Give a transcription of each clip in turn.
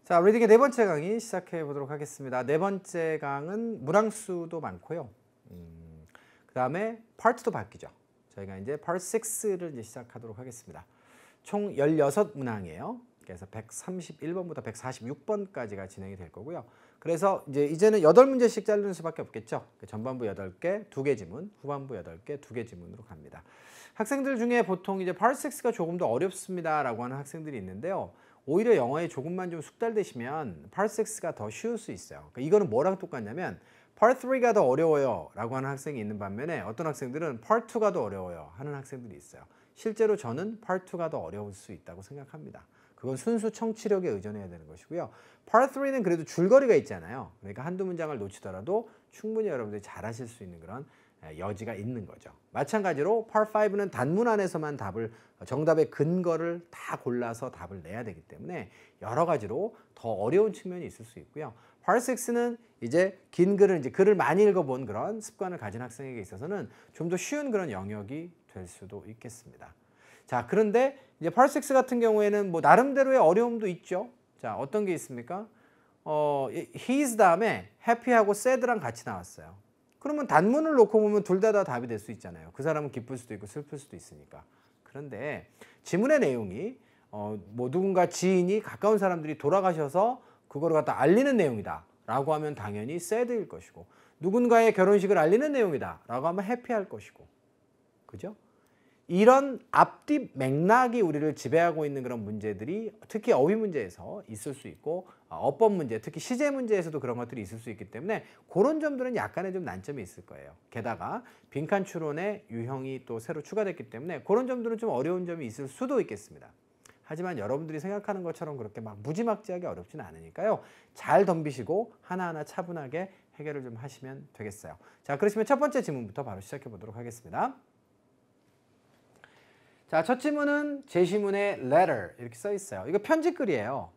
자, 리딩의 네 번째 강의 시작해 보도록 하겠습니다. 네 번째 강은 문항수도 많고요. 그 다음에 파트도 바뀌죠. 저희가 이제 파트 6를 이제 시작하도록 하겠습니다. 총 16문항이에요. 그래서 131번부터 146번까지가 진행이 될 거고요. 그래서 이제는 8문제씩 자르는 수밖에 없겠죠. 전반부 8개, 2개 지문, 후반부 8개, 2개 지문으로 갑니다. 학생들 중에 보통 이제 파트 6가 조금 더 어렵습니다라고 하는 학생들이 있는데요. 오히려 영어에 조금만 좀 숙달되시면 파트 6가 더 쉬울 수 있어요. 그러니까 이거는 뭐랑 똑같냐면 파트 3가 더 어려워요 라고 하는 학생이 있는 반면에 어떤 학생들은 파트 2가 더 어려워요 하는 학생들이 있어요. 실제로 저는 파트 2가 더 어려울 수 있다고 생각합니다. 그건 순수 청취력에 의존해야 되는 것이고요. 파트 3는 그래도 줄거리가 있잖아요. 그러니까 한두 문장을 놓치더라도 충분히 여러분들이 잘하실 수 있는 그런 여지가 있는 거죠. 마찬가지로 파트 5는 단문 안에서만 정답의 근거를 다 골라서 답을 내야 되기 때문에 여러 가지로 더 어려운 측면이 있을 수 있고요. 파트 6는 이제 긴 글을 글을 많이 읽어본 그런 습관을 가진 학생에게 있어서는 좀 더 쉬운 그런 영역이 될 수도 있겠습니다. 자, 그런데 이제 파트 6 같은 경우에는 뭐 나름대로의 어려움도 있죠. 자, 어떤 게 있습니까? he's 다음에 happy하고 sad랑 같이 나왔어요. 그러면 단문을 놓고 보면 둘 다 답이 될 수 있잖아요. 그 사람은 기쁠 수도 있고 슬플 수도 있으니까. 그런데 지문의 내용이 뭐 누군가 지인이 가까운 사람들이 돌아가셔서 그거를 갖다 알리는 내용이다 라고 하면 당연히 sad일 것이고, 누군가의 결혼식을 알리는 내용이다 라고 하면 happy할 것이고, 그죠? 이런 앞뒤 맥락이 우리를 지배하고 있는 그런 문제들이 특히 어휘 문제에서 있을 수 있고, 어법 문제, 특히 시제 문제에서도 그런 것들이 있을 수 있기 때문에 그런 점들은 약간의 좀 난점이 있을 거예요. 게다가 빈칸 추론의 유형이 또 새로 추가됐기 때문에 그런 점들은 좀 어려운 점이 있을 수도 있겠습니다. 하지만 여러분들이 생각하는 것처럼 그렇게 막 무지막지하게 어렵지는 않으니까요. 잘 덤비시고 하나하나 차분하게 해결을 좀 하시면 되겠어요. 자, 그러시면 첫 번째 지문부터 바로 시작해 보도록 하겠습니다. 자, 첫 지문은 제시문에 letter 이렇게 써 있어요. 이거 편지글이에요.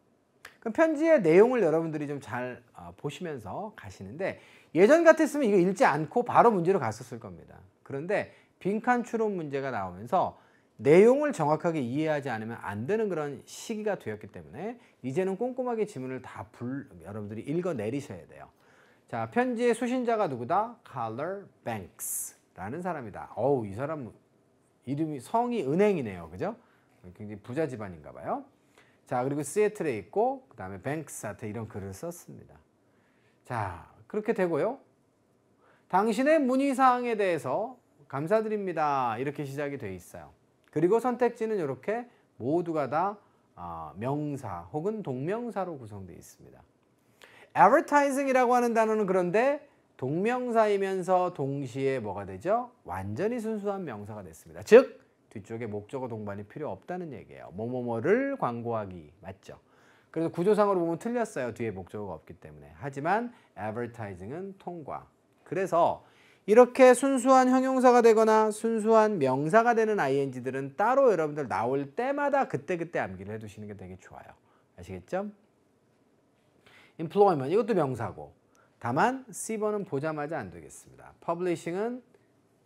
그럼 편지의 내용을 여러분들이 좀 잘 보시면서 가시는데, 예전 같았으면 이거 읽지 않고 바로 문제로 갔었을 겁니다. 그런데 빈칸 추론 문제가 나오면서 내용을 정확하게 이해하지 않으면 안 되는 그런 시기가 되었기 때문에 이제는 꼼꼼하게 지문을 다 여러분들이 읽어 내리셔야 돼요. 자, 편지의 수신자가 누구다? Carl Banks라는 사람이다. 이 사람 이름이 성이 은행이네요. 그죠? 굉장히 부자 집안인가 봐요. 자, 그리고 시애틀에 있고 그 다음에 뱅크스한테 이런 글을 썼습니다. 자, 그렇게 되고요. 당신의 문의사항에 대해서 감사드립니다. 이렇게 시작이 돼 있어요. 그리고 선택지는 이렇게 모두가 다 명사 혹은 동명사로 구성되어 있습니다. advertising이라고 하는 단어는 그런데 동명사이면서 동시에 뭐가 되죠? 완전히 순수한 명사가 됐습니다. 즉, 뒤쪽에 목적어 동반이 필요 없다는 얘기예요. 뭐뭐뭐를 광고하기, 맞죠? 그래서 구조상으로 보면 틀렸어요. 뒤에 목적어가 없기 때문에. 하지만 advertising은 통과. 그래서 이렇게 순수한 형용사가 되거나 순수한 명사가 되는 ing들은 따로 여러분들 나올 때마다 그때그때 암기를 해두시는 게 되게 좋아요. 아시겠죠? employment, 이것도 명사고, 다만 C번은 보자마자 안 되겠습니다. publishing은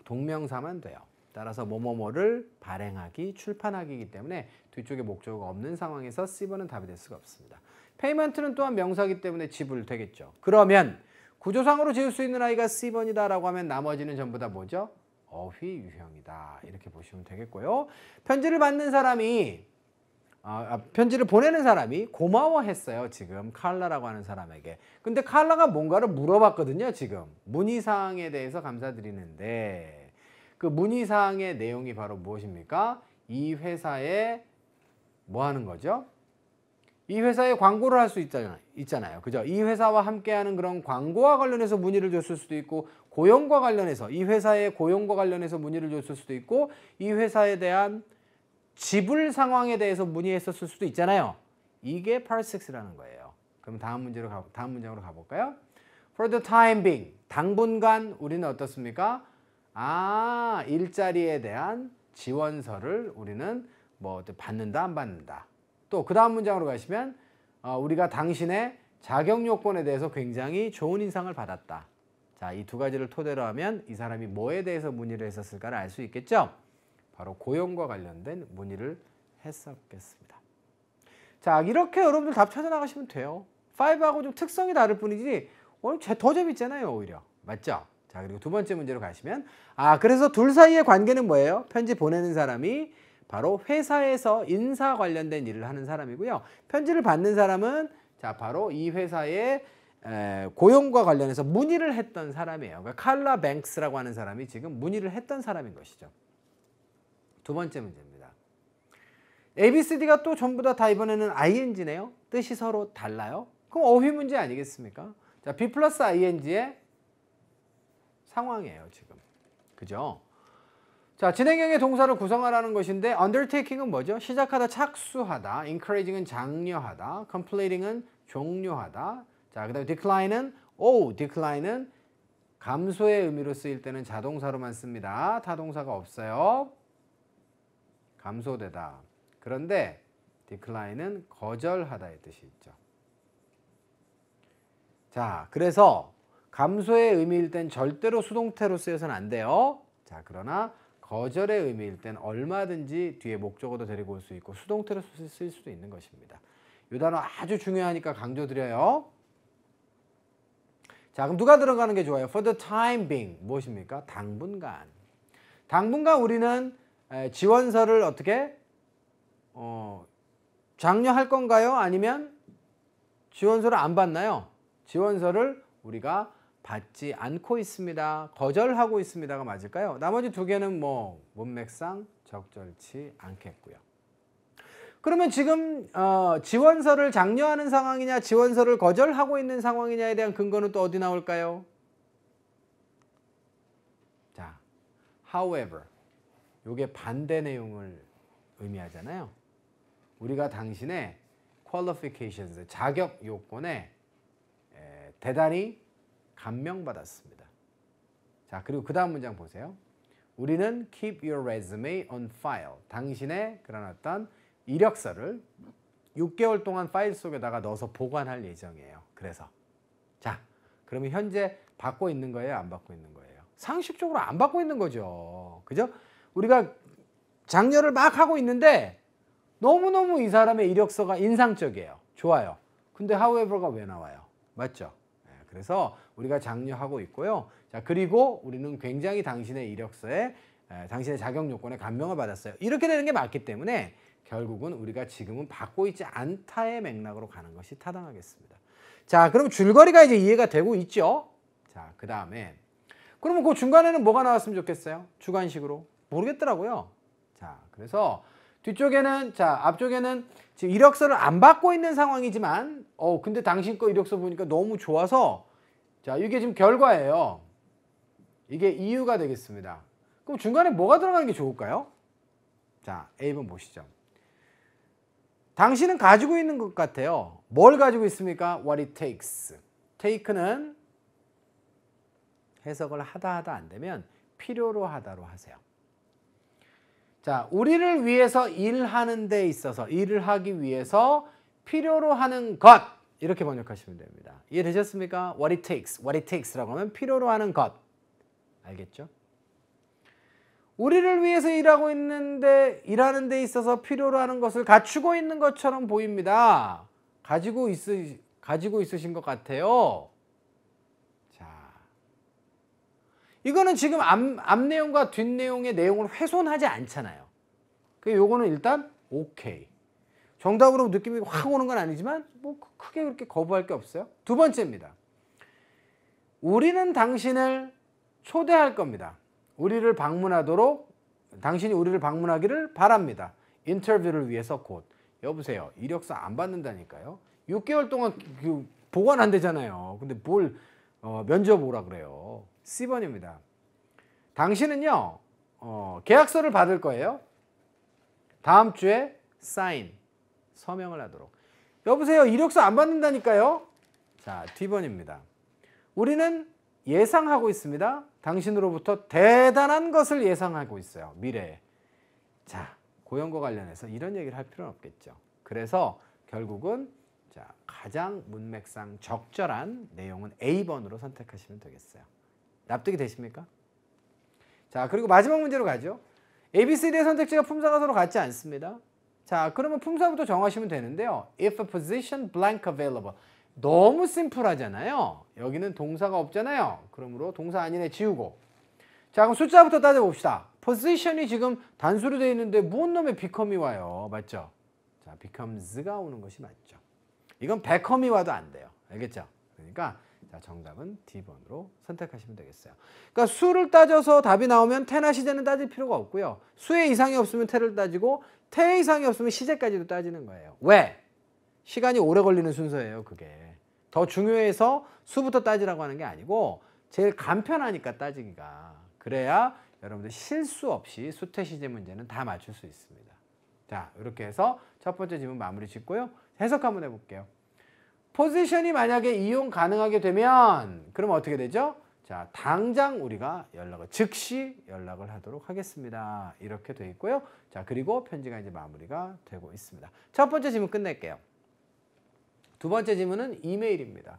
동명사만 돼요. 따라서 뭐뭐뭐를 발행하기, 출판하기이기 때문에 뒤쪽에 목적어가 없는 상황에서 C번은 답이 될 수가 없습니다. payment는 또한 명사이기 때문에 지불 되겠죠. 그러면 구조상으로 지을 수 있는 아이가 C번이다 라고 하면 나머지는 전부 다 뭐죠? 어휘 유형이다. 이렇게 보시면 되겠고요. 편지를 받는 사람이 편지를 보내는 사람이 고마워했어요. 지금 칼라라고 하는 사람에게. 근데 칼라가 뭔가를 물어봤거든요. 지금 문의사항에 대해서 감사드리는데, 그 문의사항의 내용이 바로 무엇입니까? 이 회사에 뭐 하는 거죠? 이 회사에 광고를 할 수 있잖아요. 그죠? 이 회사와 함께하는 그런 광고와 관련해서 문의를 줬을 수도 있고, 고용과 관련해서 이 회사의 고용과 관련해서 문의를 줬을 수도 있고, 이 회사에 대한 지불 상황에 대해서 문의했었을 수도 있잖아요. 이게 part 6라는 거예요. 그럼 다음 문장으로 가볼까요? For the time being, 당분간 우리는 어떻습니까? 일자리에 대한 지원서를 우리는 뭐 받는다, 안 받는다. 또 그 다음 문장으로 가시면 우리가 당신의 자격 요건에 대해서 굉장히 좋은 인상을 받았다. 자, 이 두 가지를 토대로 하면 이 사람이 뭐에 대해서 문의를 했었을까를 알 수 있겠죠? 바로 고용과 관련된 문의를 했었겠습니다. 자, 이렇게 여러분들 답 찾아 나가시면 돼요. 5하고 좀 특성이 다를 뿐이지 더 재밌잖아요, 오히려. 맞죠? 자, 그리고 두 번째 문제로 가시면 그래서 둘 사이의 관계는 뭐예요? 편지 보내는 사람이 바로 회사에서 인사 관련된 일을 하는 사람이고요. 편지를 받는 사람은 자, 바로 이 회사의 고용과 관련해서 문의를 했던 사람이에요. 그러니까 칼라 뱅크스라고 하는 사람이 지금 문의를 했던 사람인 것이죠. 두 번째 문제입니다. A, B, C, D가 또 전부 다 이번에는 ing네요. 뜻이 서로 달라요. 그럼 어휘 문제 아니겠습니까? 자, B 플러스 ing의 상황이에요, 지금. 그죠? 자, 진행형의 동사를 구성하라는 것인데 undertaking은 뭐죠? 시작하다, 착수하다. encouraging은 장려하다. completing은 종료하다. 자, 그다음에 decline은 decline은 감소의 의미로 쓰일 때는 자동사로만 씁니다. 타동사가 없어요. 감소되다. 그런데 decline은 거절하다의 뜻이 있죠. 자, 그래서 감소의 의미일 땐 절대로 수동태로 쓰여서는 안 돼요. 자, 그러나 거절의 의미일 땐 얼마든지 뒤에 목적어도 데리고 올 수 있고 수동태로 쓸 수도 있는 것입니다. 이 단어 아주 중요하니까 강조드려요. 자, 그럼 누가 들어가는 게 좋아요? For the time being 무엇입니까? 당분간. 당분간 우리는 지원서를 어떻게 장려할 건가요? 아니면 지원서를 안 받나요? 지원서를 우리가 받지 않고 있습니다. 거절하고 있습니다가 맞을까요? 나머지 두 개는 뭐 문맥상 적절치 않겠고요. 그러면 지금 지원서를 장려하는 상황이냐 지원서를 거절하고 있는 상황이냐에 대한 근거는 또 어디 나올까요? 자, however 이게 반대 내용을 의미하잖아요. 우리가 당신의 qualifications, 자격 요건에 대단히 감명받았습니다. 자, 그리고 그 다음 문장 보세요. 우리는 keep your resume on file. 당신의 그런 어떤 이력서를 6개월 동안 파일 속에다가 넣어서 보관할 예정이에요. 그래서 자, 그러면 현재 받고 있는 거예요? 안 받고 있는 거예요? 상식적으로 안 받고 있는 거죠. 그죠? 우리가 장려를 막 하고 있는데 너무너무 이 사람의 이력서가 인상적이에요. 좋아요. 근데 however가 왜 나와요? 맞죠? 그래서 우리가 장려하고 있고요. 자, 그리고 우리는 굉장히 당신의 이력서에 당신의 자격 요건에 감명을 받았어요. 이렇게 되는 게 맞기 때문에 결국은 우리가 지금은 받고 있지 않다의 맥락으로 가는 것이 타당하겠습니다. 자, 그럼 줄거리가 이제 이해가 되고 있죠? 자, 그 다음에 그러면 그 중간에는 뭐가 나왔으면 좋겠어요? 주관식으로. 모르겠더라고요. 자, 그래서 뒤쪽에는 앞쪽에는 지금 이력서를 안 받고 있는 상황이지만 근데 당신 거 이력서 보니까 너무 좋아서 자, 이게 지금 결과예요. 이게 이유가 되겠습니다. 그럼 중간에 뭐가 들어가는 게 좋을까요? 자, A번 보시죠. 당신은 가지고 있는 것 같아요. 뭘 가지고 있습니까? What it takes. take는 해석을 하다 안 되면 필요로 하다로 하세요. 자, 우리를 위해서 일하는 데 있어서 일을 하기 위해서 필요로 하는 것 이렇게 번역하시면 됩니다. 이해되셨습니까? What it takes, what it takes라고 하면 필요로 하는 것 알겠죠? 우리를 위해서 일하는 데 있어서 필요로 하는 것을 갖추고 있는 것처럼 보입니다. 가지고 있으신 것 같아요. 자, 이거는 지금 앞 내용과 뒷 내용의 내용을 훼손하지 않잖아요. 요거는 일단 오케이. 정답으로 느낌이 확 오는 건 아니지만 뭐 크게 그렇게 거부할 게 없어요. 두 번째입니다. 우리는 당신을 초대할 겁니다. 당신이 우리를 방문하기를 바랍니다. 인터뷰를 위해서 곧. 여보세요. 이력서 안 받는다니까요. 6개월 동안 보관 안 되잖아요. 근데 뭘 면접 오라 그래요. C번입니다. 당신은요. 계약서를 받을 거예요. 다음 주에 사인, 서명을 하도록. 여보세요. 이력서 안 받는다니까요. 자, D번입니다. 우리는 예상하고 있습니다. 당신으로부터 대단한 것을 예상하고 있어요. 미래에. 자, 고용과 관련해서 이런 얘기를 할 필요는 없겠죠. 그래서 결국은 가장 문맥상 적절한 내용은 A번으로 선택하시면 되겠어요. 납득이 되십니까? 자, 그리고 마지막 문제로 가죠. A, B, C, D의 선택지가 품사가 서로 같지 않습니다. 자, 그러면 품사부터 정하시면 되는데요. If a position blank available. 너무 심플하잖아요. 여기는 동사가 없잖아요. 그러므로 동사 아니네 지우고. 자, 그럼 숫자부터 따져봅시다. position이 지금 단수로 되어 있는데 무슨 놈의 become이 와요. 맞죠? 자, becomes가 오는 것이 맞죠. 이건 become이 와도 안 돼요. 알겠죠? 그러니까 자, 정답은 D번으로 선택하시면 되겠어요. 그러니까 수를 따져서 답이 나오면 태나 시제는 따질 필요가 없고요. 수의 이상이 없으면 태를 따지고 태 이상이 없으면 시제까지도 따지는 거예요. 왜? 시간이 오래 걸리는 순서예요. 그게. 더 중요해서 수부터 따지라고 하는 게 아니고 제일 간편하니까 따지기가. 그래야 여러분들 실수 없이 수태 시제 문제는 다 맞출 수 있습니다. 자, 이렇게 해서 첫 번째 질문 마무리 짓고요. 해석 한번 해볼게요. 포지션이 만약에 이용 가능하게 되면 그럼 어떻게 되죠? 자, 당장 우리가 즉시 연락을 하도록 하겠습니다. 이렇게 돼 있고요. 자, 그리고 편지가 이제 마무리가 되고 있습니다. 첫 번째 질문 끝낼게요. 두 번째 질문은 이메일입니다.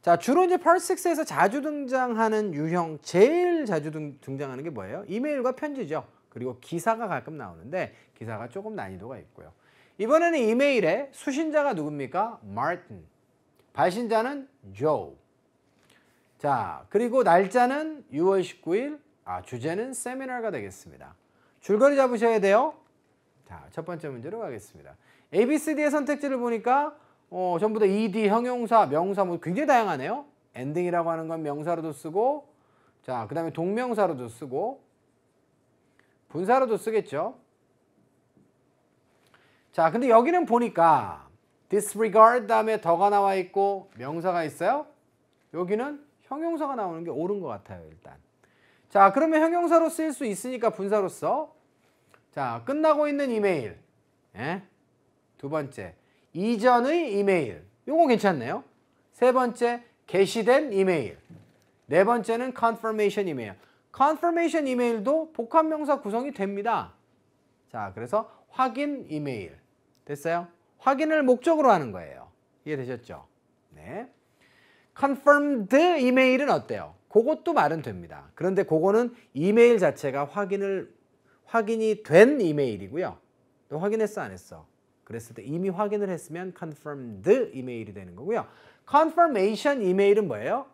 자, 주로 이제 Part 6에서 자주 등장하는 유형, 제일 자주 등장하는 게 뭐예요? 이메일과 편지죠. 그리고 기사가 가끔 나오는데 기사가 조금 난이도가 있고요. 이번에는 이메일에 수신자가 누굽니까? Martin. 발신자는 Joe. 자, 그리고 날짜는 6월 19일, 주제는 세미나가 되겠습니다. 줄거리 잡으셔야 돼요. 자, 첫 번째 문제로 가겠습니다. ABCD의 선택지를 보니까 전부 다 ED, 형용사, 명사 뭐 굉장히 다양하네요. 엔딩이라고 하는 건 명사로도 쓰고, 자, 그 다음에 동명사로도 쓰고, 분사로도 쓰겠죠. 자, 근데 여기는 보니까 disregard 다음에 더가 나와 있고 명사가 있어요. 여기는 형용사가 나오는 게 옳은 것 같아요, 일단. 자, 그러면 형용사로 쓰일 수 있으니까 분사로 써. 자, 끝나고 있는 이메일. 예? 두 번째, 이전의 이메일. 요거 괜찮네요. 세 번째, 게시된 이메일. 네 번째는 confirmation 이메일. confirmation 이메일도 복합명사 구성이 됩니다. 자, 그래서 확인 이메일. 됐어요? 확인을 목적으로 하는 거예요. 이해되셨죠? 네. confirmed 이메일은 어때요? 그것도 말은 됩니다. 그런데 그거는 이메일 자체가 확인이 된 이메일이고요. 너 확인했어 안 했어? 그랬을 때 이미 확인을 했으면 confirmed 이메일이 되는 거고요. confirmation 이메일은 뭐예요?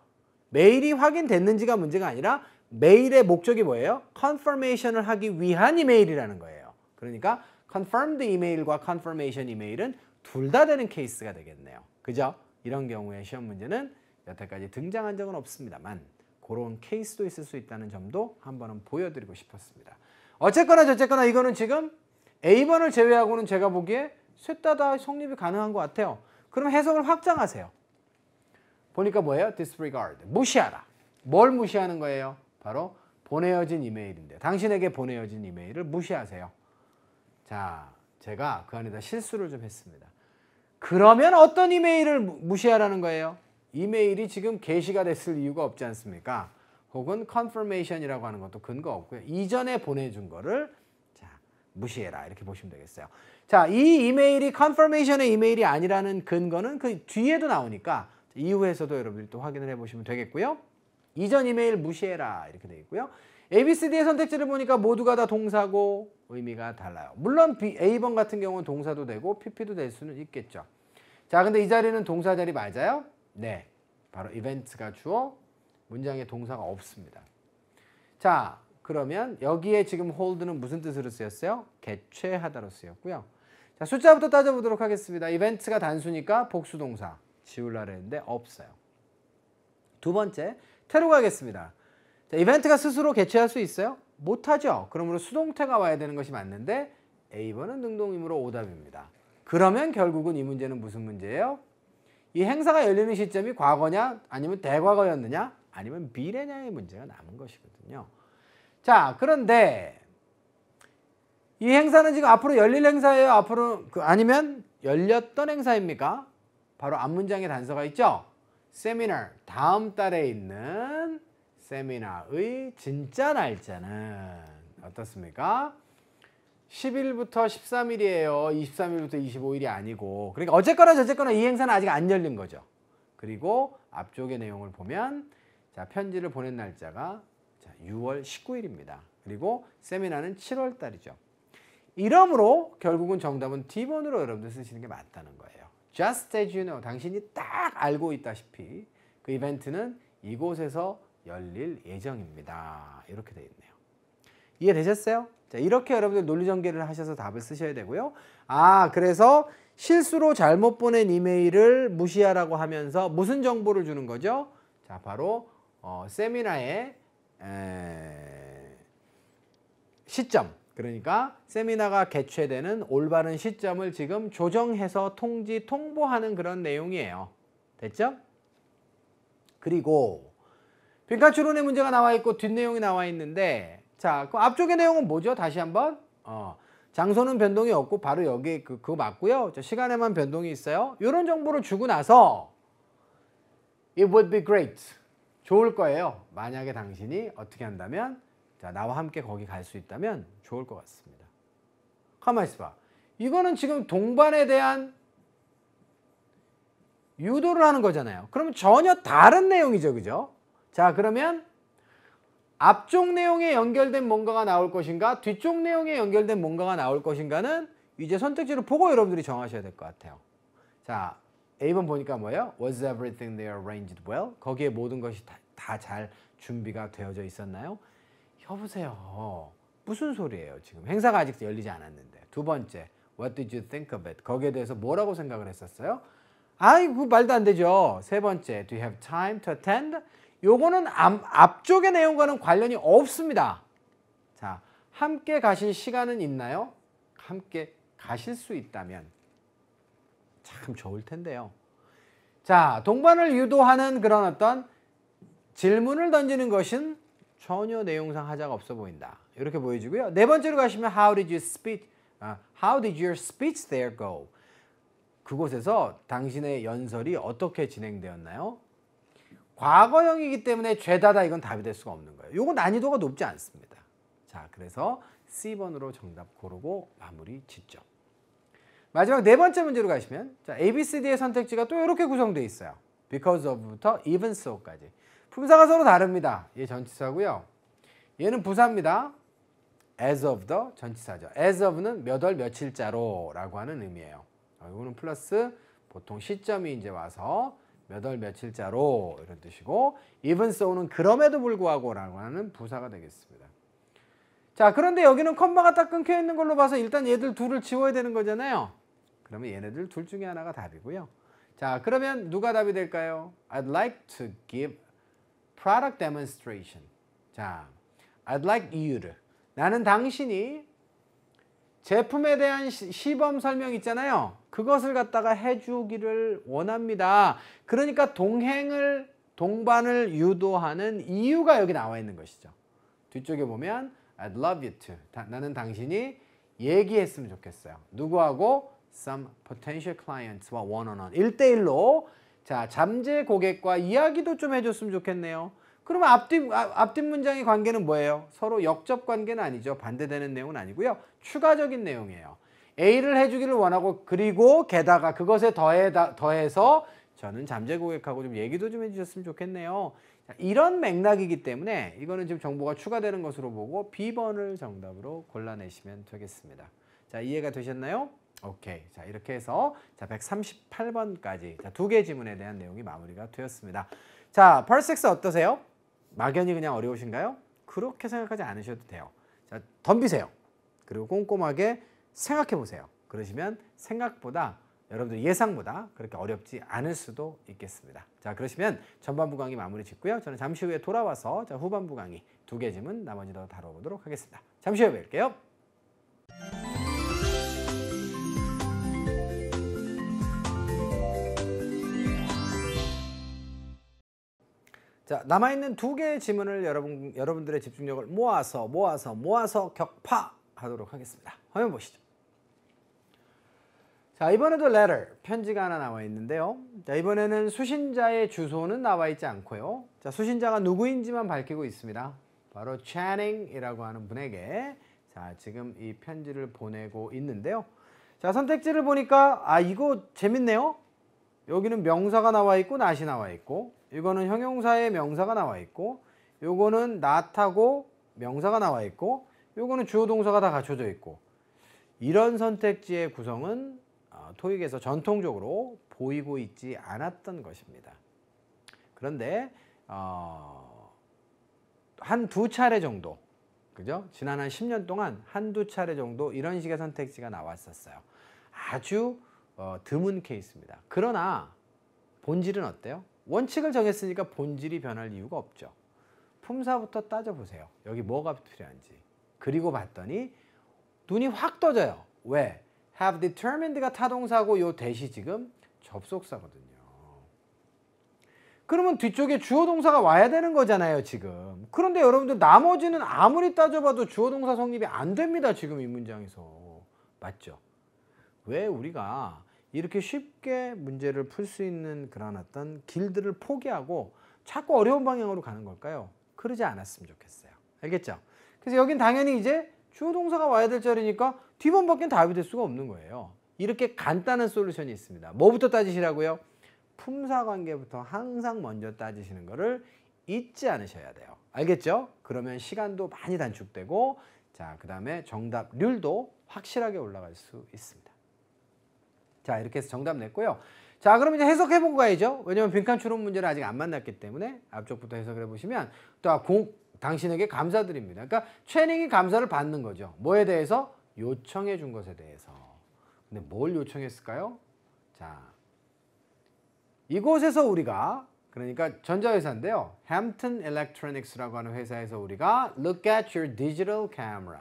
메일이 확인됐는지가 문제가 아니라 메일의 목적이 뭐예요? confirmation을 하기 위한 이메일이라는 거예요. 그러니까 confirmed 이메일과 confirmation 이메일은 둘 다 되는 케이스가 되겠네요. 그죠? 이런 경우에 시험 문제는 여태까지 등장한 적은 없습니다만 그런 케이스도 있을 수 있다는 점도 한번은 보여드리고 싶었습니다. 어쨌거나 저쨌거나 이거는 지금 A번을 제외하고는 제가 보기에 셋 다 성립이 가능한 것 같아요. 그럼 해석을 확장하세요. 보니까 뭐예요? disregard. 무시하라. 뭘 무시하는 거예요? 바로 보내어진 이메일인데 당신에게 보내어진 이메일을 무시하세요. 자, 제가 그 안에다 실수를 좀 했습니다. 그러면 어떤 이메일을 무시하라는 거예요? 이메일이 지금 게시가 됐을 이유가 없지 않습니까? 혹은 confirmation이라고 하는 것도 근거 없고요. 이전에 보내준 거를 자, 무시해라 이렇게 보시면 되겠어요. 자, 이 이메일이 confirmation의 이메일이 아니라는 근거는 그 뒤에도 나오니까 이후에서도 여러분들이 또 확인을 해보시면 되겠고요. 이전 이메일 무시해라 이렇게 되어 있고요. ABCD의 선택지를 보니까 모두가 다 동사고 의미가 달라요. 물론 A번 같은 경우는 동사도 되고 PP도 될 수는 있겠죠. 자, 근데 이 자리는 동사 자리 맞아요? 네. 바로 이벤트가 주어 문장에 동사가 없습니다. 자, 그러면 여기에 지금 hold는 무슨 뜻으로 쓰였어요? 개최하다로 쓰였고요. 자, 숫자부터 따져보도록 하겠습니다. 이벤트가 단수니까 복수동사 지우려고 했는데 없어요. 두 번째, 태로 가겠습니다. 자, 이벤트가 스스로 개최할 수 있어요? 못하죠. 그러므로 수동태가 와야 되는 것이 맞는데 A번은 능동이므로 오답입니다. 그러면 결국은 이 문제는 무슨 문제예요? 이 행사가 열리는 시점이 과거냐 아니면 대과거였느냐 아니면 미래냐의 문제가 남은 것이거든요. 자, 그런데 이 행사는 지금 앞으로 열릴 행사예요? 앞으로 아니면 열렸던 행사입니까? 바로 앞문장에 단서가 있죠. 세미나, 다음 달에 있는 세미나의 진짜 날짜는 어떻습니까? 10일부터 13일이에요. 23일부터 25일이 아니고. 그러니까 어쨌거나 저쨌거나 이 행사는 아직 안 열린 거죠. 그리고 앞쪽의 내용을 보면 자, 편지를 보낸 날짜가 자, 6월 19일입니다. 그리고 세미나는 7월 달이죠. 이러므로 결국은 정답은 D번으로 여러분들 쓰시는 게 맞다는 거예요. Just as you know. 당신이 딱 알고 있다시피 그 이벤트는 이곳에서 열릴 예정입니다. 이렇게 되어 있네요. 이해되셨어요? 자, 이렇게 여러분들 논리전개를 하셔서 답을 쓰셔야 되고요. 그래서 실수로 잘못 보낸 이메일을 무시하라고 하면서 무슨 정보를 주는 거죠? 자, 바로 세미나의 시점. 그러니까 세미나가 개최되는 올바른 시점을 지금 조정해서 통보하는 그런 내용이에요. 됐죠? 그리고 빈칸 추론의 문제가 나와 있고 뒷내용이 나와 있는데, 자, 그 앞쪽의 내용은 뭐죠? 다시 한번. 장소는 변동이 없고 바로 여기 그거 맞고요. 시간에만 변동이 있어요. 이런 정보를 주고 나서 It would be great. 좋을 거예요. 만약에 당신이 어떻게 한다면, 자, 나와 함께 거기 갈 수 있다면 좋을 것 같습니다. 가만히 있어봐. 이거는 지금 동반에 대한 유도를 하는 거잖아요. 그러면 전혀 다른 내용이죠. 그죠? 자, 그러면 앞쪽 내용에 연결된 뭔가가 나올 것인가, 뒤쪽 내용에 연결된 뭔가가 나올 것인가는 이제 선택지를 보고 여러분들이 정하셔야 될 것 같아요. 자, A번 보니까 뭐예요? Was everything there arranged well? 거기에 모든 것이 다 잘 준비가 되어져 있었나요? 여보세요. 무슨 소리예요? 지금 행사가 아직 열리지 않았는데. 두 번째, What did you think of it? 거기에 대해서 뭐라고 생각을 했었어요? 아이고, 말도 안 되죠. 세 번째, Do you have time to attend? 요거는 앞쪽의 내용과는 관련이 없습니다. 자, 함께 가실 시간은 있나요? 함께 가실 수 있다면 참 좋을 텐데요. 자, 동반을 유도하는 그런 어떤 질문을 던지는 것은 전혀 내용상 하자가 없어 보인다. 이렇게 보여지고요. 네 번째로 가시면 How did your speech there go? 그곳에서 당신의 연설이 어떻게 진행되었나요? 과거형이기 때문에 죄다다 이건 답이 될 수가 없는 거예요. 이거 난이도가 높지 않습니다. 자, 그래서 C번으로 정답 고르고 마무리 짓죠. 마지막 네 번째 문제로 가시면, 자, A, B, C, D의 선택지가 또 이렇게 구성되어 있어요. Because of부터 even so까지. 품사가 서로 다릅니다. 얘 전치사고요. 얘는 부사입니다. As of the 전치사죠. As of는 몇 월 며칠자로 라고 하는 의미예요. 이거는 플러스 보통 시점이 이제 와서 몇 월 며칠자로 이런 뜻이고, even so는 그럼에도 불구하고 라고 하는 부사가 되겠습니다. 자, 그런데 여기는 컴마가 딱 끊겨 있는 걸로 봐서 일단 얘들 둘을 지워야 되는 거잖아요. 그러면 얘네들 둘 중에 하나가 답이고요. 자, 그러면 누가 답이 될까요? I'd like to give product demonstration. 자, I'd like you. 나는 당신이 제품에 대한 시범 설명 있잖아요. 그것을 갖다가 해주기를 원합니다. 그러니까 동반을 유도하는 이유가 여기 나와 있는 것이죠. 뒤쪽에 보면 I'd love you to. 나는 당신이 얘기했으면 좋겠어요. 누구하고? Some potential clients와 one-on-one. 1대1로 자, 잠재 고객과 이야기도 좀 해줬으면 좋겠네요. 그러면 앞뒷 문장의 관계는 뭐예요? 서로 역접 관계는 아니죠. 반대되는 내용은 아니고요. 추가적인 내용이에요. A를 해주기를 원하고, 그리고 게다가 그것에 더해서 저는 잠재 고객하고 좀 얘기도 좀 해주셨으면 좋겠네요. 자, 이런 맥락이기 때문에 이거는 지금 정보가 추가되는 것으로 보고 B번을 정답으로 골라내시면 되겠습니다. 자, 이해가 되셨나요? 오케이. 자, 이렇게 해서 자, 138번까지 자, 두 개 지문에 대한 내용이 마무리가 되었습니다. 자, Part 6 어떠세요? 막연히 그냥 어려우신가요? 그렇게 생각하지 않으셔도 돼요. 자, 덤비세요. 그리고 꼼꼼하게 생각해 보세요. 그러시면 생각보다 여러분들 예상보다 그렇게 어렵지 않을 수도 있겠습니다. 자, 그러시면 전반부 강의 마무리 짓고요. 저는 잠시 후에 돌아와서 자, 후반부 강의 두 개 지문 나머지 더 다뤄보도록 하겠습니다. 잠시 후에 뵐게요. 자, 남아있는 두 개의 지문을 여러분들의 집중력을 모아서 격파하도록 하겠습니다. 화면 보시죠. 자, 이번에도 letter, 편지가 하나 나와 있는데요. 자, 이번에는 수신자의 주소는 나와 있지 않고요. 자, 수신자가 누구인지만 밝히고 있습니다. 바로 Channing이라고 하는 분에게 자, 지금 이 편지를 보내고 있는데요. 자, 선택지를 보니까 이거 재밌네요. 여기는 명사가 나와 있고 not이 나와 있고, 이거는 형용사의 명사가 나와 있고, 요거는 not하고 명사가 나와 있고, 요거는 주어 동사가 다 갖춰져 있고, 이런 선택지의 구성은 토익에서 전통적으로 보이고 있지 않았던 것입니다. 그런데 한두 차례 정도, 그죠? 지난 한 10년 동안 한두 차례 정도 이런 식의 선택지가 나왔었어요. 아주 드문 케이스입니다. 그러나 본질은 어때요? 원칙을 정했으니까 본질이 변할 이유가 없죠. 품사부터 따져보세요. 여기 뭐가 필요한지. 그리고 봤더니 눈이 확 떠져요. 왜? have determined가 타동사고 요 대시 지금 접속사거든요. 그러면 뒤쪽에 주어 동사가 와야 되는 거잖아요, 지금. 그런데 여러분들 나머지는 아무리 따져봐도 주어 동사 성립이 안 됩니다, 지금 이 문장에서. 맞죠? 왜 우리가 이렇게 쉽게 문제를 풀 수 있는 그런 어떤 길들을 포기하고 자꾸 어려운 방향으로 가는 걸까요? 그러지 않았으면 좋겠어요. 알겠죠? 그래서 여긴 당연히 이제 주어 동사가 와야 될 자리니까 D번밖에 답이 될 수가 없는 거예요. 이렇게 간단한 솔루션이 있습니다. 뭐부터 따지시라고요? 품사 관계부터 항상 먼저 따지시는 거를 잊지 않으셔야 돼요. 알겠죠? 그러면 시간도 많이 단축되고, 자, 그 다음에 정답률도 확실하게 올라갈 수 있습니다. 자, 이렇게 해서 정답 냈고요. 자, 그럼 이제 해석해보고 가야죠. 왜냐면 빈칸 추론 문제를 아직 안 만났기 때문에 앞쪽부터 해석을 해보시면 또 당신에게 감사드립니다. 그러니까 채닝이 감사를 받는 거죠. 뭐에 대해서? 요청해 준 것에 대해서. 근데 뭘 요청했을까요? 자, 이곳에서 우리가, 그러니까 전자회사인데요. Hampton Electronics라고 하는 회사에서 우리가 Look at your digital camera.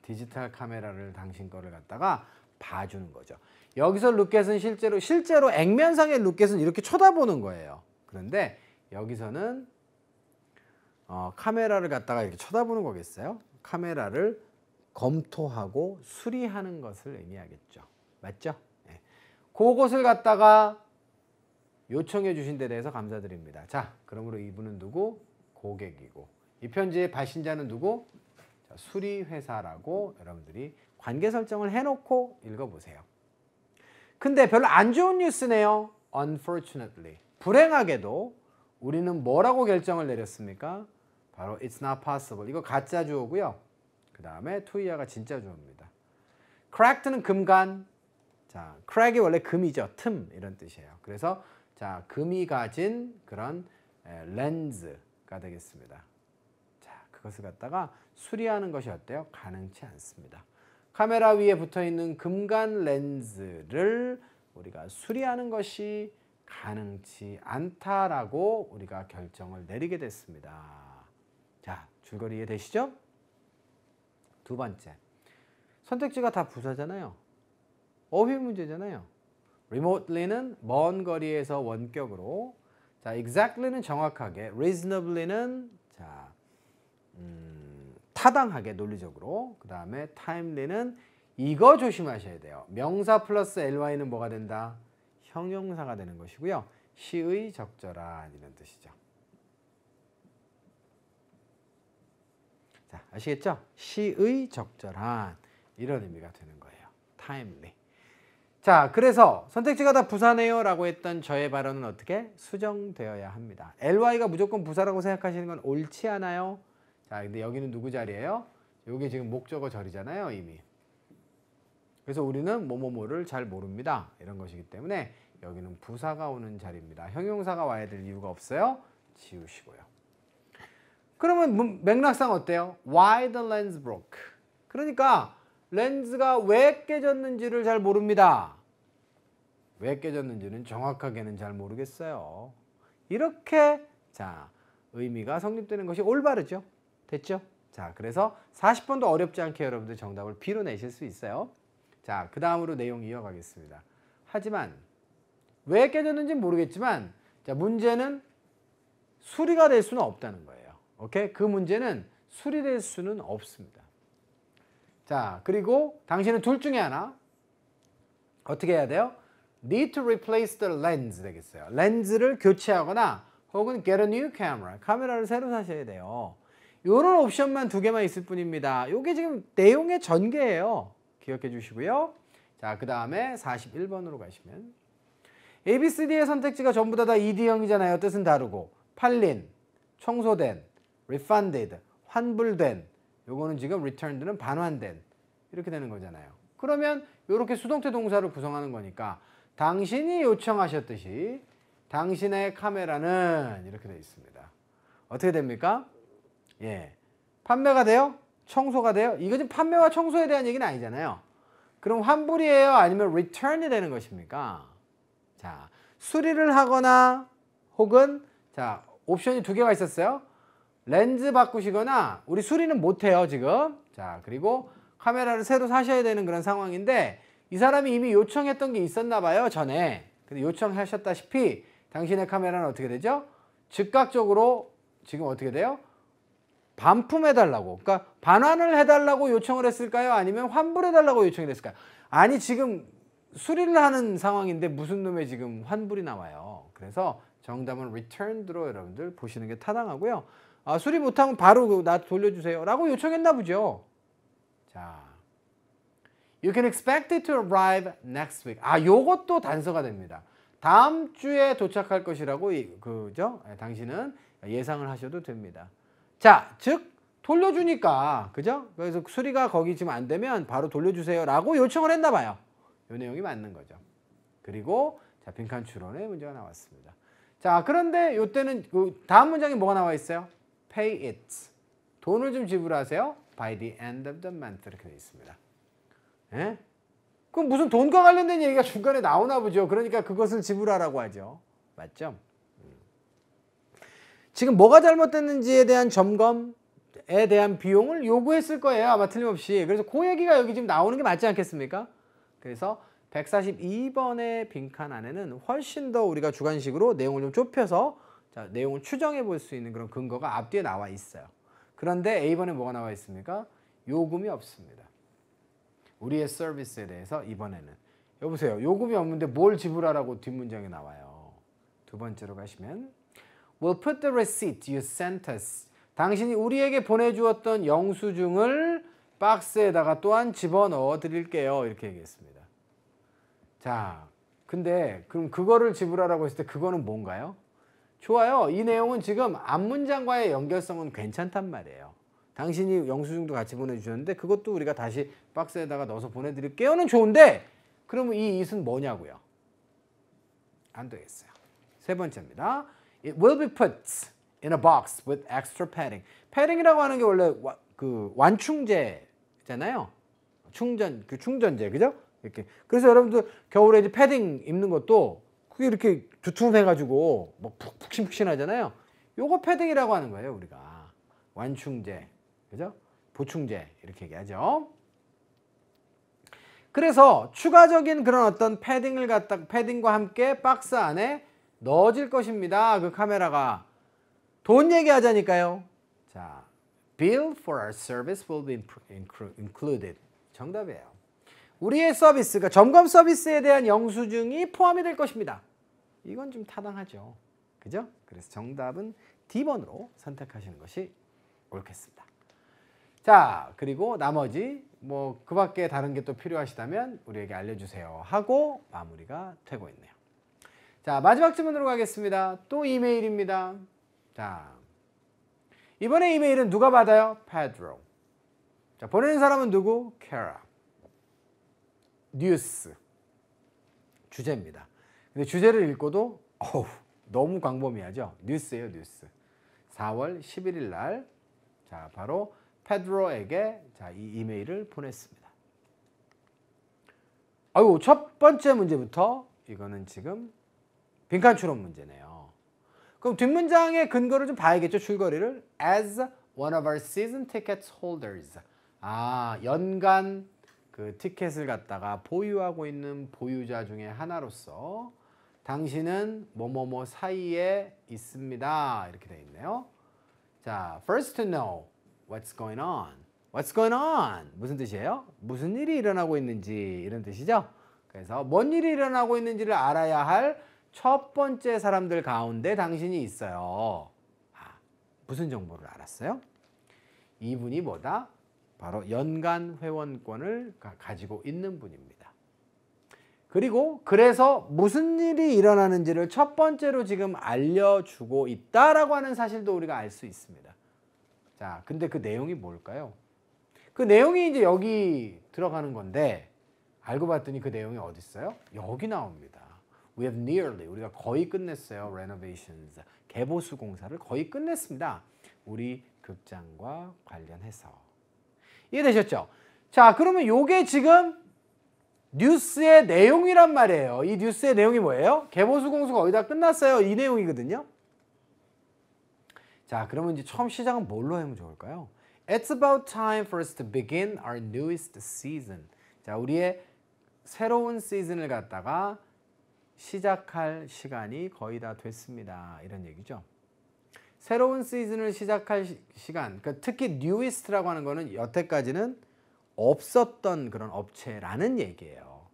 디지털 카메라를 당신 거를 갖다가 봐주는 거죠. 여기서 look at은 실제로 액면상의 look at은 이렇게 쳐다보는 거예요. 그런데 여기서는 카메라를 갖다가 이렇게 쳐다보는 거겠어요? 카메라를 검토하고 수리하는 것을 의미하겠죠. 맞죠? 네. 그것을 갖다가 요청해 주신 데 대해서 감사드립니다. 자, 그러므로 이분은 누구? 고객이고, 이 편지의 발신자는 누구? 자, 수리회사라고 여러분들이 관계 설정을 해놓고 읽어보세요. 근데 별로 안 좋은 뉴스네요. Unfortunately. 불행하게도 우리는 뭐라고 결정을 내렸습니까? 바로 It's not possible. 이거 가짜 주어고요. 그 다음에 투이아가 진짜 주어입니다. Cracked는 금간. 자, crack이 원래 금이죠. 틈 이런 뜻이에요. 그래서 자, 금이 가진 그런 렌즈가 되겠습니다. 자, 그것을 갖다가 수리하는 것이 어때요? 가능치 않습니다. 카메라 위에 붙어있는 금간 렌즈를 우리가 수리하는 것이 가능치 않다라고 우리가 결정을 내리게 됐습니다. 자, 줄거리 이해되시죠? 두 번째, 선택지가 다 부사잖아요. 어휘 문제잖아요. remotely는 먼 거리에서 원격으로, 자, exactly는 정확하게, reasonably는 자, 타당하게 논리적으로, 그 다음에 timely는 이거 조심하셔야 돼요. 명사 플러스 ly는 뭐가 된다? 형용사가 되는 것이고요. 시의 적절한 이런 뜻이죠. 자, 아시겠죠? 시의 적절한 이런 의미가 되는 거예요. timely. 자, 그래서 선택지가 다 부사네요 라고 했던 저의 발언은 어떻게? 수정되어야 합니다. ly가 무조건 부사라고 생각하시는 건 옳지 않아요? 자, 근데 여기는 누구 자리예요? 여기 지금 목적어 절이잖아요, 이미. 그래서 우리는 뭐뭐뭐를 잘 모릅니다. 이런 것이기 때문에 여기는 부사가 오는 자리입니다. 형용사가 와야 될 이유가 없어요. 지우시고요. 그러면 맥락상 어때요? Why the lens broke? 그러니까 렌즈가 왜 깨졌는지를 잘 모릅니다. 왜 깨졌는지는 정확하게는 잘 모르겠어요. 이렇게 자, 의미가 성립되는 것이 올바르죠. 됐죠? 자, 그래서 40번도 어렵지 않게 여러분들 정답을 B로 내실 수 있어요. 자, 그 다음으로 내용 이어가겠습니다. 하지만 왜 깨졌는지는 모르겠지만, 자, 문제는 수리가 될 수는 없다는 거예요. 오케이? 그 문제는 수리될 수는 없습니다. 자, 그리고 당신은 둘 중에 하나 어떻게 해야 돼요? Need to replace the lens 되겠어요. 렌즈를 교체하거나 혹은 get a new camera. 카메라를 새로 사셔야 돼요. 이런 옵션만 두 개만 있을 뿐입니다. 이게 지금 내용의 전개예요. 기억해 주시고요. 자, 그 다음에 41번으로 가시면 ABCD의 선택지가 전부 다 ED형이잖아요. 뜻은 다르고. 팔린, 청소된, refunded, 환불된, 요거는 지금 returned는 반환된. 이렇게 되는 거잖아요. 그러면 이렇게 수동태 동사를 구성하는 거니까 당신이 요청하셨듯이 당신의 카메라는 이렇게 되어 있습니다. 어떻게 됩니까? 예, 판매가 돼요? 청소가 돼요? 이거 지금 판매와 청소에 대한 얘기는 아니잖아요. 그럼 환불이에요? 아니면 return이 되는 것입니까? 자, 수리를 하거나 혹은 자, 옵션이 두 개가 있었어요. 렌즈 바꾸시거나 우리 수리는 못해요 지금. 자, 그리고 카메라를 새로 사셔야 되는 그런 상황인데 이 사람이 이미 요청했던 게 있었나 봐요 전에. 근데 요청하셨다시피 당신의 카메라는 어떻게 되죠? 즉각적으로 지금 어떻게 돼요? 반품해달라고, 그러니까 반환을 해달라고 요청을 했을까요? 아니면 환불해달라고 요청을 했을까요? 아니 지금 수리를 하는 상황인데 무슨 놈의 지금 환불이 나와요. 그래서 정답은 returned로 여러분들 보시는 게 타당하고요. 아, 수리 못하면 바로 나 돌려주세요 라고 요청했나 보죠. 자, you can expect it to arrive next week. 아, 요것도 단서가 됩니다. 다음 주에 도착할 것이라고 그죠? 당신은 예상을 하셔도 됩니다. 자, 즉 돌려주니까 그죠? 그래서 수리가 거기 지금 안 되면 바로 돌려주세요라고 요청을 했나 봐요. 이 내용이 맞는 거죠. 그리고 자, 빈칸 추론의 문제가 나왔습니다. 자, 그런데 이때는 그 다음 문장에 뭐가 나와 있어요? Pay it. 돈을 좀 지불하세요. By the end of the month 이렇게 되어 있습니다. 예? 그럼 무슨 돈과 관련된 얘기가 중간에 나오나 보죠. 그러니까 그것을 지불하라고 하죠. 맞죠? 지금 뭐가 잘못됐는지에 대한 점검에 대한 비용을 요구했을 거예요. 아마 틀림없이. 그래서 그 얘기가 여기 지금 나오는 게 맞지 않겠습니까? 그래서 142번의 빈칸 안에는 훨씬 더 우리가 주관식으로 내용을 좀 좁혀서 자, 내용을 추정해 볼 수 있는 그런 근거가 앞뒤에 나와 있어요. 그런데 A번에 뭐가 나와 있습니까? 요금이 없습니다. 우리의 서비스에 대해서 이번에는 여보세요. 요금이 없는데 뭘 지불하라고 뒷문장에 나와요. 두 번째로 가시면 We'll put the receipt you sent us. 당신이 우리에게 보내주었던 영수증을 박스에다가 또한 집어넣어 드릴게요. 이렇게 얘기했습니다. 자, 근데 그럼 그거를 지불하라고 했을 때 그거는 뭔가요? 좋아요. 이 내용은 지금 앞문장과의 연결성은 괜찮단 말이에요. 당신이 영수증도 같이 보내주셨는데 그것도 우리가 다시 박스에다가 넣어서 보내드릴게요는 좋은데 그러면 이 it은 뭐냐고요? 안 되겠어요. 세 번째입니다. It will be put in a box with extra padding. 패딩이라고 하는 게 원래 그 완충제잖아요. 충전제, 그죠? 이렇게. 그래서 여러분들 겨울에 이제 패딩 입는 것도 그게 이렇게 두툼해가지고 뭐 푹신푹신하잖아요. 요거 패딩이라고 하는 거예요, 우리가. 완충제, 그죠? 보충제 이렇게 얘기하죠. 그래서 추가적인 그런 어떤 패딩과 함께 박스 안에 넣어질 것입니다. 그 카메라가. 돈 얘기하자니까요. 자, bill for our service will be included. 정답이에요. 우리의 서비스가 점검 서비스에 대한 영수증이 포함이 될 것입니다. 이건 좀 타당하죠. 그죠? 그래서 정답은 D번으로 선택하시는 것이 옳겠습니다. 자, 그리고 나머지 뭐 그 밖에 다른 게 또 필요하시다면 우리에게 알려주세요 하고 마무리가 되고 있네요. 자, 마지막 질문으로 가겠습니다. 또 이메일입니다. 자, 이번에 이메일은 누가 받아요? Pedro. 자, 보내는 사람은 누구? Kara. 뉴스. 주제입니다. 근데 주제를 읽고도 너무 광범위하죠? 뉴스예요, 뉴스. 4월 11일 날 자, 바로 페드로에게 자, 이 이메일을 보냈습니다. 아이고, 첫 번째 문제부터 이거는 지금 빈칸 추론 문제네요. 그럼 뒷문장의 근거를 좀 봐야겠죠, 줄거리를. As one of our season tickets holders. 아, 연간 그 티켓을 갖다가 보유하고 있는 보유자 중에 하나로서 당신은 뭐뭐뭐 사이에 있습니다. 이렇게 되어 있네요. 자, first to know what's going on. What's going on? 무슨 뜻이에요? 무슨 일이 일어나고 있는지 이런 뜻이죠. 그래서 뭔 일이 일어나고 있는지를 알아야 할 첫 번째 사람들 가운데 당신이 있어요. 아, 무슨 정보를 알았어요? 이분이 뭐다? 바로 연간 회원권을 가지고 있는 분입니다. 그리고 그래서 무슨 일이 일어나는지를 첫 번째로 지금 알려주고 있다라고 하는 사실도 우리가 알 수 있습니다. 자, 근데 그 내용이 뭘까요? 그 내용이 이제 여기 들어가는 건데 알고 봤더니 그 내용이 어디 있어요? 여기 나옵니다. We have nearly, 우리가 거의 끝냈어요. renovations, 개보수 공사를 거의 끝냈습니다. 우리 극장과 관련해서. 이해되셨죠? 자, 그러면 요게 지금 뉴스의 내용이란 말이에요. 이 뉴스의 내용이 뭐예요? 개보수 공사가 거의 다 끝났어요. 이 내용이거든요. 자, 그러면 이제 처음 시작은 뭘로 하면 좋을까요? It's about time for us to begin our newest season. 자, 우리의 새로운 시즌을 갖다가 시작할 시간이 거의 다 됐습니다. 이런 얘기죠. 새로운 시즌을 시작할 시간, 그러니까 특히 newest라고 하는 거는 여태까지는 없었던 그런 업체라는 얘기예요.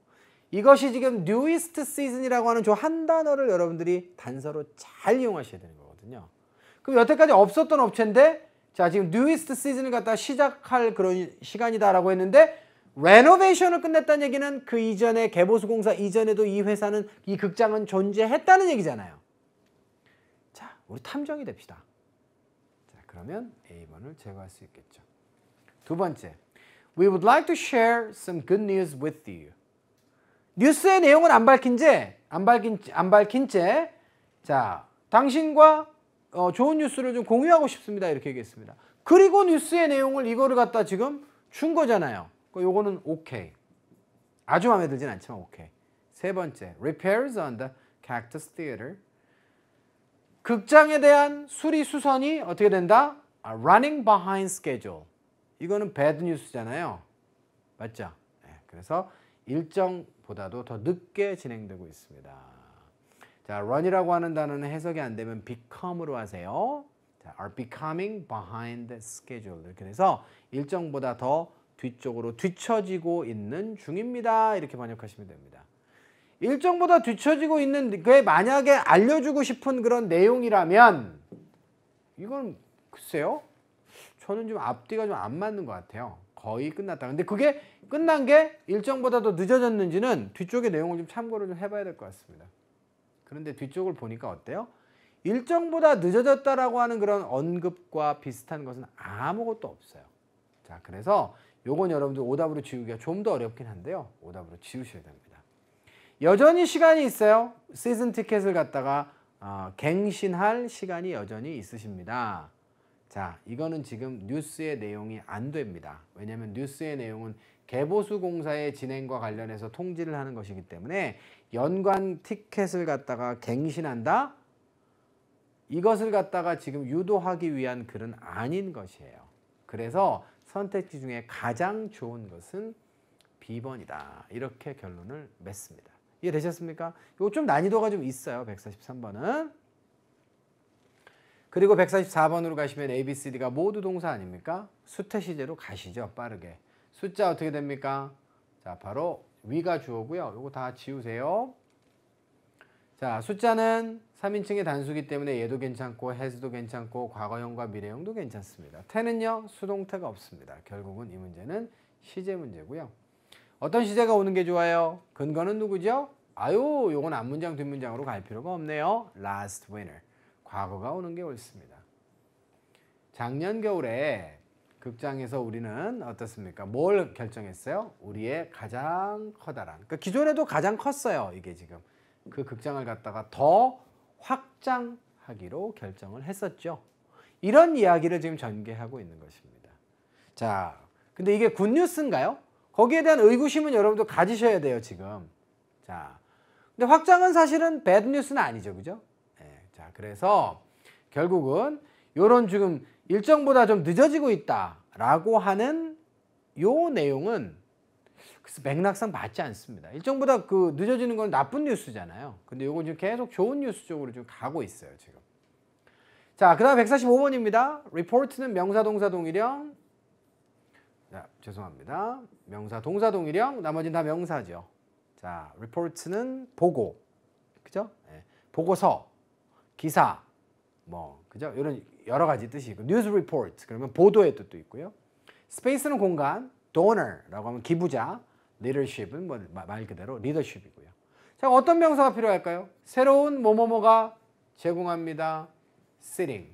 이것이 지금 newest season이라고 하는 저 한 단어를 여러분들이 단서로 잘 이용하셔야 되는 거거든요. 그럼 여태까지 없었던 업체인데 자, 지금 newest season을 갖다 시작할 그런 시간이다라고 했는데 레노베이션을 끝냈다는 얘기는 그 이전에 개보수 공사 이전에도 이 회사는 이 극장은 존재했다는 얘기잖아요. 자, 우리 탐정이 됩시다. 자, 그러면 A번을 제거할 수 있겠죠. 두 번째, We would like to share some good news with you. 뉴스의 내용은 안 밝힌 채, 자, 당신과 좋은 뉴스를 좀 공유하고 싶습니다. 이렇게 얘기했습니다. 그리고 뉴스의 내용을 이거를 갖다 지금 준 거잖아요. 요거는 오케이. 아주 마음에 들진 않지만 오케이. 세 번째, repairs on the Cactus Theater. 극장에 대한 수리 수선이 어떻게 된다? running behind schedule. 이거는 bad news잖아요. 맞죠? 네, 그래서 일정보다도 더 늦게 진행되고 있습니다. 자, run이라고 하는 단어는 해석이 안 되면 become으로 하세요. 자, are becoming behind schedule. 이렇게 돼서 일정보다 더 뒤쪽으로 뒤처지고 있는 중입니다. 이렇게 번역하시면 됩니다. 일정보다 뒤처지고 있는 게 만약에 알려주고 싶은 그런 내용이라면 이건 글쎄요. 저는 좀 앞뒤가 좀 안 맞는 것 같아요. 거의 끝났다. 근데 그게 끝난 게 일정보다 더 늦어졌는지는 뒤쪽의 내용을 좀 참고를 좀 해봐야 될 것 같습니다. 그런데 뒤쪽을 보니까 어때요? 일정보다 늦어졌다라고 하는 그런 언급과 비슷한 것은 아무것도 없어요. 자, 그래서 요건 여러분들 오답으로 지우기가 좀 더 어렵긴 한데요. 오답으로 지우셔야 됩니다. 여전히 시간이 있어요. 시즌 티켓을 갖다가 갱신할 시간이 여전히 있으십니다. 자, 이거는 지금 뉴스의 내용이 안 됩니다. 왜냐하면 뉴스의 내용은 개보수 공사의 진행과 관련해서 통지를 하는 것이기 때문에 연관 티켓을 갖다가 갱신한다? 이것을 갖다가 지금 유도하기 위한 글은 아닌 것이에요. 그래서 선택지 중에 가장 좋은 것은 B번이다. 이렇게 결론을 맺습니다. 이해되셨습니까? 이거 좀 난이도가 좀 있어요. 143번은. 그리고 144번으로 가시면 A, B, C, D가 모두 동사 아닙니까? 수태 시제로 가시죠. 빠르게. 숫자 어떻게 됩니까? 자, 바로 위가 주어고요. 이거 다 지우세요. 자, 숫자는 3인칭의 단수기 때문에 얘도 괜찮고 has도 괜찮고 과거형과 미래형도 괜찮습니다. 태는요, 수동태가 없습니다. 결국은 이 문제는 시제 문제고요. 어떤 시제가 오는 게 좋아요? 근거는 누구죠? 아유, 요건 앞문장 뒷문장으로 갈 필요가 없네요. last winter. 과거가 오는 게 옳습니다. 작년 겨울에 극장에서 우리는 어떻습니까? 뭘 결정했어요? 우리의 가장 커다란. 그러니까 기존에도 가장 컸어요. 이게 지금. 그 극장을 갖다가 더 확장하기로 결정을 했었죠. 이런 이야기를 지금 전개하고 있는 것입니다. 자, 근데 이게 굿뉴스인가요? 거기에 대한 의구심은 여러분도 가지셔야 돼요, 지금. 자, 근데 확장은 사실은 배드 뉴스는 아니죠, 그죠? 네, 자, 그래서 결국은 요런 지금 일정보다 좀 늦어지고 있다라고 하는 요 내용은 그래서 맥락상 맞지 않습니다. 일정보다 그 늦어지는 건 나쁜 뉴스잖아요. 근데 요거 지금 계속 좋은 뉴스 쪽으로 좀 가고 있어요, 지금. 자, 그 다음 145번입니다. report는 명사, 동사, 동일형. 자, 죄송합니다. 명사, 동사, 동일형. 나머지는 다 명사죠. 자, report는 보고. 그죠? 네. 보고서, 기사, 뭐, 그죠? 이런 여러 가지 뜻이 있고. news report. 그러면 보도의 뜻도 있고요. space는 공간, donor라고 하면 기부자, leadership은 뭐 말 그대로 리더십이고요. 자, 어떤 명사가 필요할까요? 새로운 뭐뭐뭐가 제공합니다. sitting.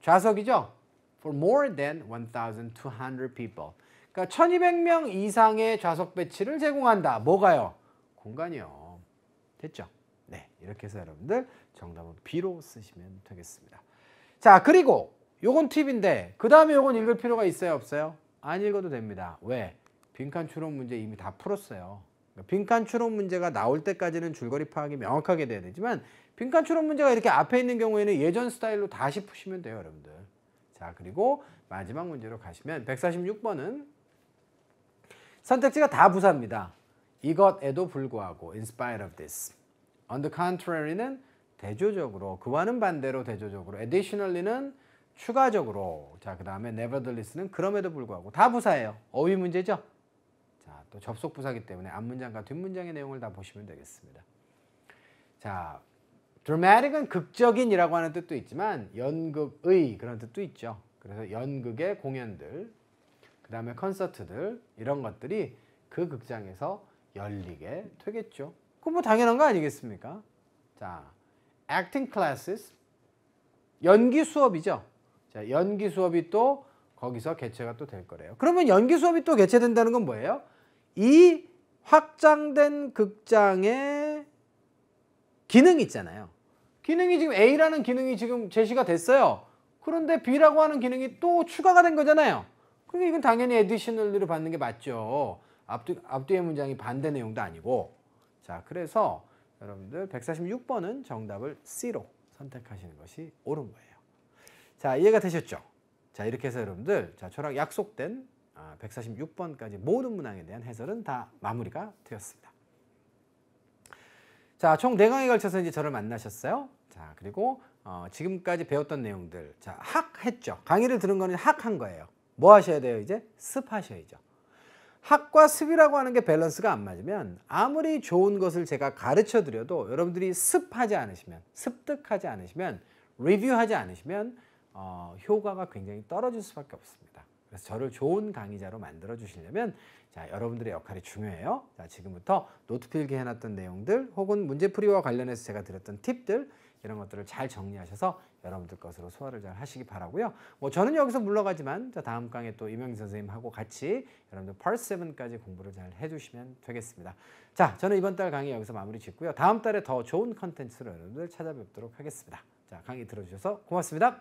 좌석이죠? For more than 1,200 people. 그러니까 1200명 이상의 좌석 배치를 제공한다. 뭐가요? 공간이요. 됐죠? 네, 이렇게 해서 여러분들 정답은 B로 쓰시면 되겠습니다. 자, 그리고 요건 팁인데 그 다음에 요건 읽을 필요가 있어요? 없어요? 안 읽어도 됩니다. 왜? 빈칸 추론 문제 이미 다 풀었어요. 그러니까 빈칸 추론 문제가 나올 때까지는 줄거리 파악이 명확하게 돼야 되지만 빈칸 추론 문제가 이렇게 앞에 있는 경우에는 예전 스타일로 다시 푸시면 돼요, 여러분들. 자, 그리고 마지막 문제로 가시면 146번은 선택지가 다 부사입니다. 이것에도 불구하고 in spite of this. on the contrary는 대조적으로, 그와는 반대로 대조적으로, additionally는 추가적으로, 자, 그 다음에 nevertheless는 그럼에도 불구하고 다 부사예요. 어휘 문제죠. 자, 또 접속 부사기 때문에 앞문장과 뒷문장의 내용을 다 보시면 되겠습니다. 자, dramatic은 극적인이라고 하는 뜻도 있지만 연극의 그런 뜻도 있죠. 그래서 연극의 공연들, 그 다음에 콘서트들, 이런 것들이 그 극장에서 열리게 되겠죠. 그건 뭐 당연한 거 아니겠습니까? 자, acting classes, 연기 수업이죠. 자, 연기 수업이 또 거기서 개최가 또 될 거래요. 그러면 연기 수업이 또 개최된다는 건 뭐예요? 이 확장된 극장의 기능이 있잖아요. 기능이 지금 A라는 기능이 지금 제시가 됐어요. 그런데 B라고 하는 기능이 또 추가가 된 거잖아요. 그러니까 이건 당연히 additionally로 받는 게 맞죠. 앞뒤의 문장이 반대 내용도 아니고. 자, 그래서 여러분들 146번은 정답을 C로 선택하시는 것이 옳은 거예요. 자, 이해가 되셨죠? 자, 이렇게 해서 여러분들 자, 저랑 약속된 146번까지 모든 문항에 대한 해설은 다 마무리가 되었습니다. 자, 총 4강에 걸쳐서 이제 저를 만나셨어요. 자, 그리고 지금까지 배웠던 내용들, 자, 학했죠. 강의를 들은 거는 학한 거예요. 뭐 하셔야 돼요? 이제 습하셔야죠. 학과 습이라고 하는 게 밸런스가 안 맞으면 아무리 좋은 것을 제가 가르쳐 드려도 여러분들이 습하지 않으시면, 습득하지 않으시면, 리뷰하지 않으시면 효과가 굉장히 떨어질 수밖에 없습니다. 그래서 저를 좋은 강의자로 만들어 주시려면 자, 여러분들의 역할이 중요해요. 자, 지금부터 노트 필기 해놨던 내용들 혹은 문제풀이와 관련해서 제가 드렸던 팁들, 이런 것들을 잘 정리하셔서 여러분들 것으로 소화를 잘 하시기 바라고요. 뭐 저는 여기서 물러가지만 자, 다음 강에 또 이명진 선생님하고 같이 여러분들 Part 7까지 공부를 잘 해주시면 되겠습니다. 자, 저는 이번 달 강의 여기서 마무리 짓고요. 다음 달에 더 좋은 컨텐츠로 여러분들 찾아뵙도록 하겠습니다. 자, 강의 들어주셔서 고맙습니다.